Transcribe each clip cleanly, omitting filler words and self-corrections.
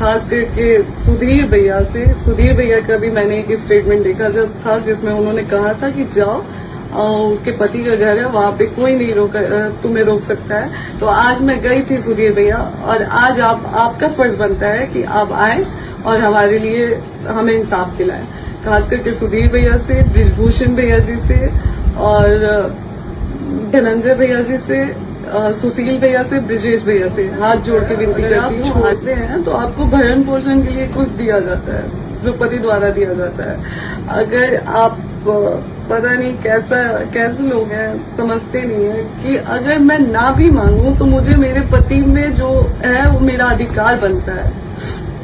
खास करके सुधीर भैया का भी मैंने एक स्टेटमेंट देखा जब था जिसमें उन्होंने कहा था कि जाओ उसके पति का घर है, वहाँ पे कोई नहीं तुम्हें रोक सकता है। तो आज मैं गई थी सुधीर भैया, और आज आपका फर्ज बनता है कि आप आए और हमारे लिए हमें इंसाफ दिलाएं। खास करके सुधीर भैया से, ब्रिजभूषण भैया जी से और धनंजय भैया जी से, सुशील भैया से, ब्रिजेश भैया से हाथ जोड़ के विनती करती हूँ। छोड़ते हैं तो आपको भरण पोषण के लिए कुछ दिया जाता है जो पति द्वारा दिया जाता है। अगर आप पता नहीं कैसे लोग हैं, समझते नहीं है कि अगर मैं ना भी मांगू तो मुझे मेरे पति में जो है वो मेरा अधिकार बनता है,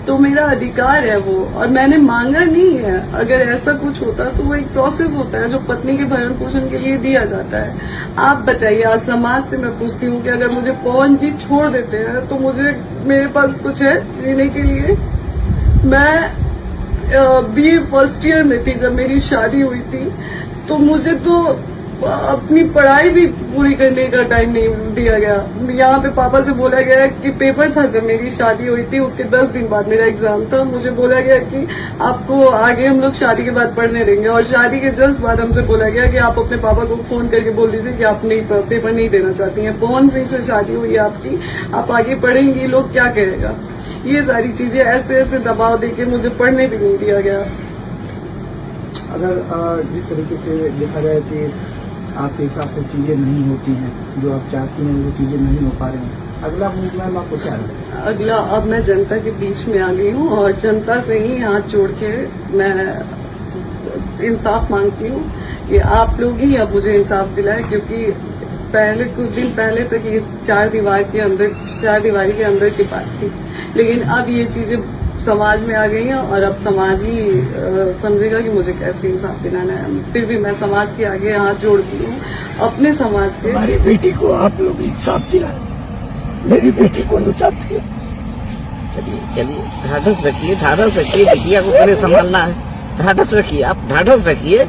तो मेरा अधिकार है वो, और मैंने मांगा नहीं है। अगर ऐसा कुछ होता तो वो एक प्रोसेस होता है जो पत्नी के भरण पोषण के लिए दिया जाता है। आप बताइए, आज समाज से मैं पूछती हूँ कि अगर मुझे पवन जी छोड़ देते हैं तो मेरे पास कुछ है जीने के लिए। मैं बीए फर्स्ट ईयर में थी जब मेरी शादी हुई थी, तो मुझे तो अपनी पढ़ाई भी पूरी करने का टाइम नहीं दिया गया। यहाँ पे पापा से बोला गया कि पेपर था जब मेरी शादी हुई थी, उसके 10 दिन बाद मेरा एग्जाम था। मुझे बोला गया कि आपको आगे हम लोग शादी के बाद पढ़ने देंगे, और शादी के जस्ट बाद हमसे बोला गया कि आप अपने पापा को फोन करके बोल दीजिए कि आप पेपर नहीं देना चाहती हैं। पवन सिंह से शादी हुई है आपकी, आप आगे पढ़ेंगी, लोग क्या कहेगा। ये सारी चीजें ऐसे दबाव देके मुझे पढ़ने भी नहीं दिया गया। अगर जिस तरीके से देखा जाए कि आपके हिसाब से चीजें नहीं होती हैं, जो आप चाहती हैं वो चीजें नहीं हो पा रही हैं, अगला मूव मैम आपको क्या है? अगला, अब मैं जनता के बीच में आ गई हूँ और जनता से ही हाथ जोड़ के मैं इंसाफ मांगती हूँ कि आप लोग ही अब मुझे इंसाफ दिलाए, क्योंकि पहले कुछ दिन पहले तक ये चार दीवारी के अंदर की बात थी, लेकिन अब ये चीजें समाज में आ गई हैं और अब समाज ही समझेगा कि मुझे कैसे इंसाफ दिलाना है। फिर भी मैं समाज के आगे हाथ जोड़ती हूँ, अपने समाज के। हमारी बेटी को आप लोग इंसाफ दिलाएं, मेरी बेटी को इंसाफ दिलाएं। चलिए ढाढ़स रखिए, बिटिया को पहले संभालना है। ढाढ़स रखिए, आप ढाढ़स रखिए।